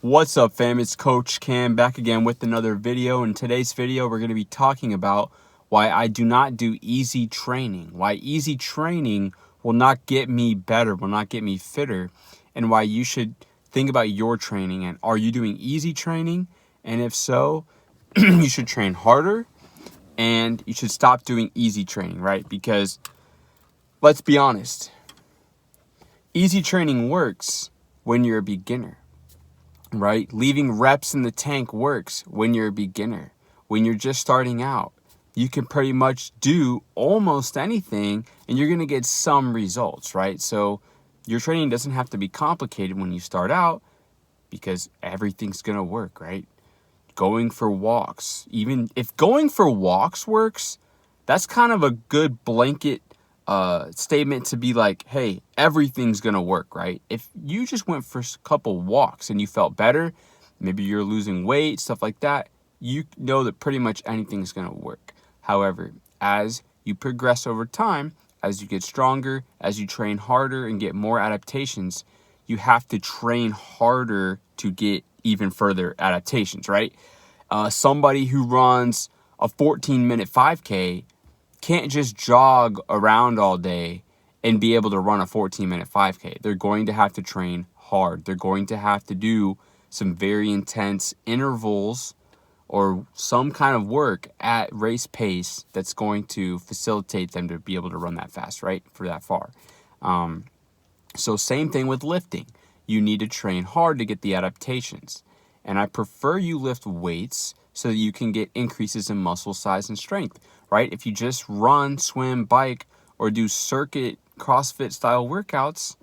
What's up, fam? It's Coach Cam back again with another video. In today's video, we're going to be talking about why I do not do easy training, why easy training will not get me better, will not get me fitter, and why you should think about your training. And are you doing easy training? And if so, you should train harder and you should stop doing easy training, right? Because let's be honest, easy training works when you're a beginner. Right? Leaving reps in the tank works when you're a beginner. When you're just starting out, you can pretty much do almost anything and you're going to get some results, right? So your training doesn't have to be complicated when you start out because everything's going to work, right? Going for walks. Even if going for walks works, that's kind of a good blanket statement to be like, hey, everything's gonna work, right? If you just went for a couple walks and you felt better, maybe you're losing weight, stuff like that, you know that pretty much anything's gonna work. However, as you progress over time, as you get stronger, as you train harder and get more adaptations, you have to train harder to get even further adaptations, right? Somebody who runs a 14-minute 5K can't just jog around all day and be able to run a 14-minute 5K. They're going to have to train hard. They're going to have to do some very intense intervals or some kind of work at race pace that's going to facilitate them to be able to run that fast, right? For that far. So same thing with lifting. You need to train hard to get the adaptations. And I prefer you lift weights so that you can get increases in muscle size and strength, right? If you just run, swim, bike, or do circuit CrossFit style workouts,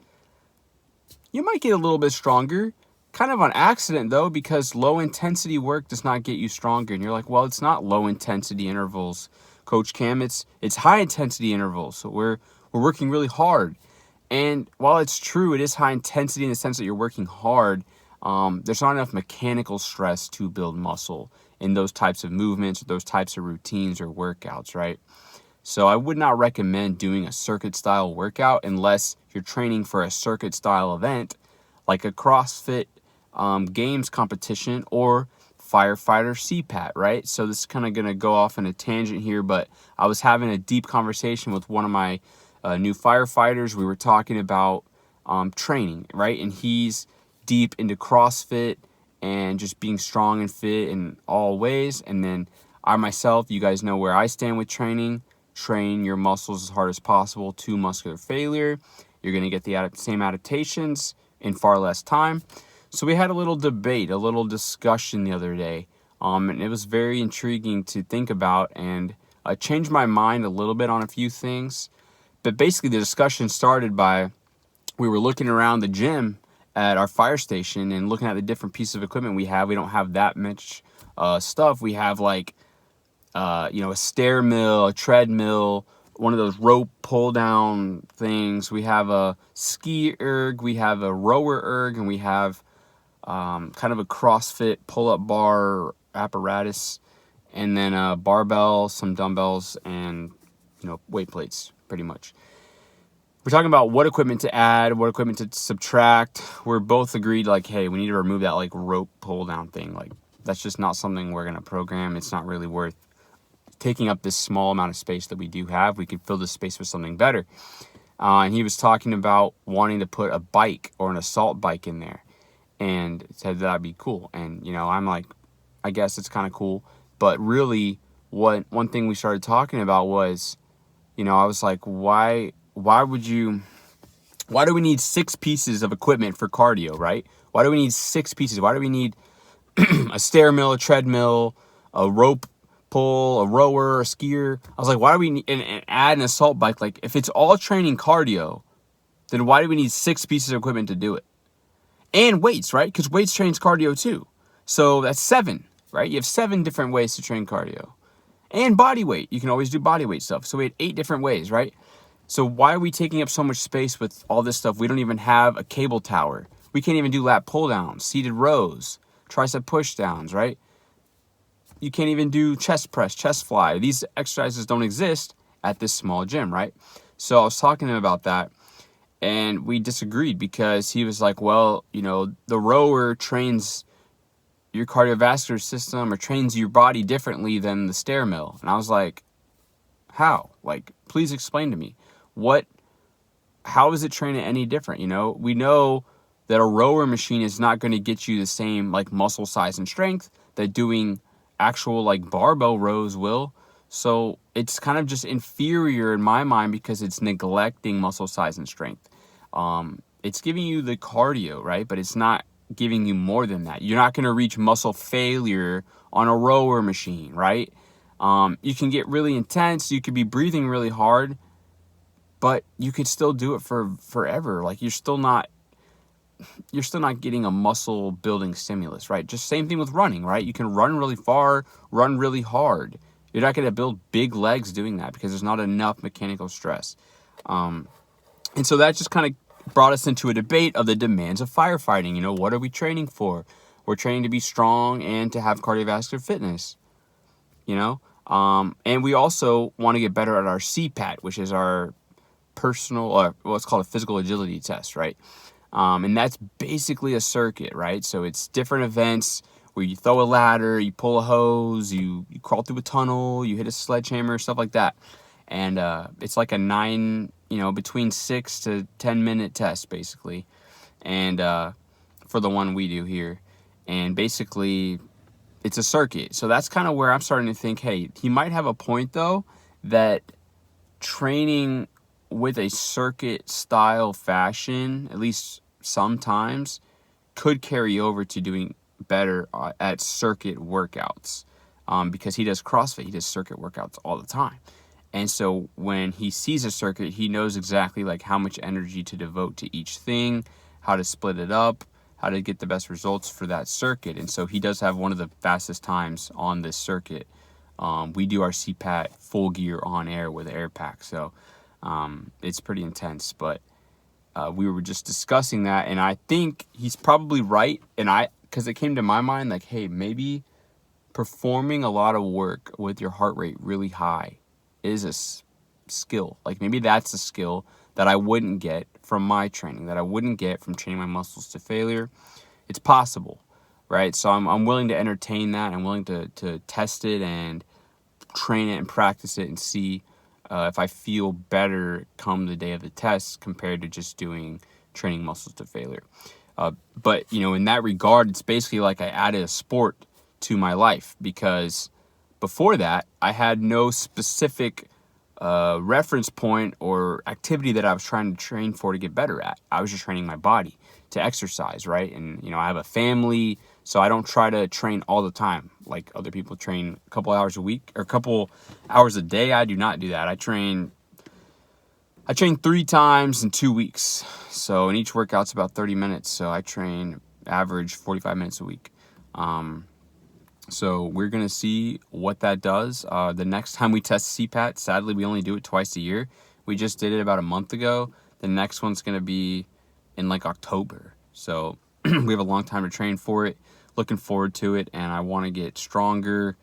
you might get a little bit stronger, kind of on accident though, because low intensity work does not get you stronger. And you're like, well, it's not low intensity intervals, Coach Cam, it's high intensity intervals. So we're working really hard. And while it's true, it is high intensity in the sense that you're working hard, there's not enough mechanical stress to build muscle in those types of movements, or those types of routines or workouts, right? So I would not recommend doing a circuit style workout unless you're training for a circuit style event like a CrossFit games competition or Firefighter CPAT, right? So this is kind of going to go off on a tangent here, but I was having a deep conversation with one of my new firefighters. We were talking about training, right? And he's deep into CrossFit and just being strong and fit in all ways. And then I myself, you guys know where I stand with training. Train your muscles as hard as possible to muscular failure. You're going to get the same adaptations in far less time. So we had a little debate, a little discussion the other day. And it was very intriguing to think about, and I changed my mind a little bit on a few things. But basically the discussion started by, we were looking around the gym at our fire station and looking at the different pieces of equipment we have. We don't have that much stuff. We have like, a stair mill, a treadmill, one of those rope pull down things. We have a ski erg, we have a rower erg, and we have kind of a CrossFit pull-up bar apparatus, and then a barbell, some dumbbells, and weight plates, pretty much. We're talking about what equipment to add, what equipment to subtract. We're both agreed, like, hey, we need to remove that, like, rope pull-down thing. Like, that's just not something we're going to program. It's not really worth taking up this small amount of space that we do have. We could fill this space with something better. And he was talking about wanting to put a bike or an assault bike in there and said that'd be cool. And, I'm like, I guess it's kind of cool. But really, one thing we started talking about was, I was like, why do we need 6 pieces of equipment for cardio, right? Why do we need 6 pieces? Why do we need a stair mill, a treadmill, a rope pull, a rower, a skier? I was like, why do we need and add an assault bike? Like, if it's all training cardio, then why do we need 6 pieces of equipment to do it? And weights, right? Because weights trains cardio too. So that's 7, right? You have 7 different ways to train cardio. And body weight. You can always do body weight stuff. So we had 8 different ways, right? So why are we taking up so much space with all this stuff? We don't even have a cable tower. We can't even do lat pull downs, seated rows, tricep push downs, right? You can't even do chest press, chest fly. These exercises don't exist at this small gym, right? So I was talking to him about that. And we disagreed because he was like, well, the rower trains your cardiovascular system or trains your body differently than the stair mill. And I was like, how? Like, please explain to me. How is it training any different? We know that a rower machine is not going to get you the same like muscle size and strength that doing actual like barbell rows will. So it's kind of just inferior in my mind because it's neglecting muscle size and strength. It's giving you the cardio, right? But it's not giving you more than that. You're not going to reach muscle failure on a rower machine, right? You can get really intense. You could be breathing really hard, but you could still do it for forever. Like you're still not getting a muscle building stimulus, right? Just same thing with running, right? You can run really far, run really hard. You're not going to build big legs doing that because there's not enough mechanical stress. And so that just kind of brought us into a debate of the demands of firefighting. What are we training for? We're training to be strong and to have cardiovascular fitness, and we also want to get better at our CPAT, which is our personal, what's called a physical agility test, right? And that's basically a circuit, right? So it's different events where you throw a ladder, you pull a hose, you crawl through a tunnel, you hit a sledgehammer, stuff like that. And it's like a between 6 to 10 minute test, basically. And for the one we do here. And basically, it's a circuit. So that's kind of where I'm starting to think, hey, he might have a point, though, that training with a circuit style fashion, at least sometimes, could carry over to doing better at circuit workouts, because he does CrossFit. He does circuit workouts all the time. And so when he sees a circuit, he knows exactly like how much energy to devote to each thing, how to split it up, how to get the best results for that circuit. And so he does have one of the fastest times on this circuit. We do our CPAT full gear on air with air pack. So it's pretty intense, but we were just discussing that, and I think he's probably right. And because it came to my mind, like, hey, maybe performing a lot of work with your heart rate really high is a skill. Like maybe that's a skill that I wouldn't get from my training, that I wouldn't get from training my muscles to failure. It's possible, right? So I'm willing to entertain that. I'm willing to test it and train it and practice it and see if I feel better come the day of the test compared to just training muscles to failure. But, in that regard, it's basically like I added a sport to my life, because before that, I had no specific reference point or activity that I was trying to train for to get better at. I was just training my body to exercise, right? And, I have a family, so I don't try to train all the time. Like other people train a couple hours a week or a couple hours a day. I do not do that. I train 3 times in 2 weeks. So, and each workout's about 30 minutes. So I train average 45 minutes a week. So we're going to see what that does. The next time we test CPAT, sadly, we only do it twice a year. We just did it about a month ago. The next one's going to be in like October. So we have a long time to train for it. Looking forward to it. And I want to get stronger,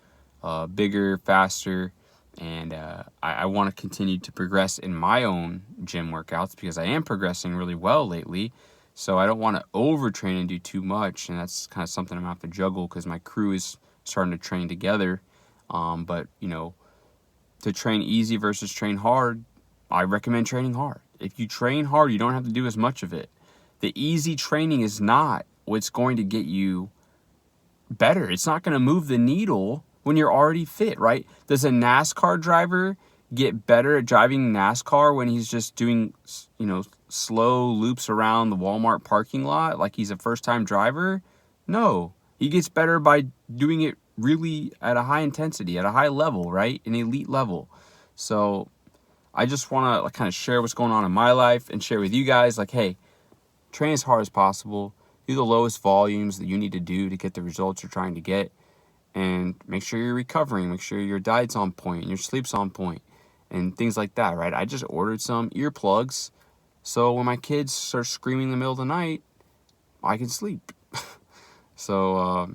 bigger, faster. And I want to continue to progress in my own gym workouts, because I am progressing really well lately. So I don't want to overtrain and do too much. And that's kind of something I'm going to have to juggle, because my crew is starting to train together. But, to train easy versus train hard, I recommend training hard. If you train hard, you don't have to do as much of it. The easy training is not what's going to get you better. It's not going to move the needle when you're already fit, right? Does a NASCAR driver get better at driving NASCAR when he's just doing, slow loops around the Walmart parking lot like he's a first-time driver? No. He gets better by doing it really at a high intensity, at a high level, right? An elite level. So I just want to kind of share what's going on in my life and share with you guys, like, hey, train as hard as possible. Do the lowest volumes that you need to do to get the results you're trying to get. And make sure you're recovering. Make sure your diet's on point and your sleep's on point and things like that, right? I just ordered some earplugs, so when my kids start screaming in the middle of the night, I can sleep. So,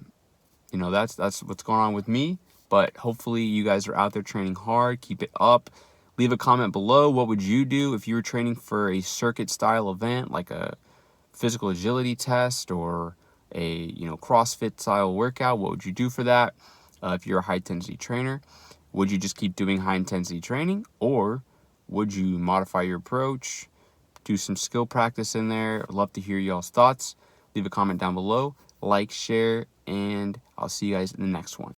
that's what's going on with me. But hopefully you guys are out there training hard. Keep it up. Leave a comment below. What would you do if you were training for a circuit style event, like a physical agility test or a CrossFit style workout? What would you do for that? If you're a high intensity trainer, would you just keep doing high intensity training, or would you modify your approach, do some skill practice in there? I'd love to hear y'all's thoughts. Leave a comment down below, like, share, and I'll see you guys in the next one.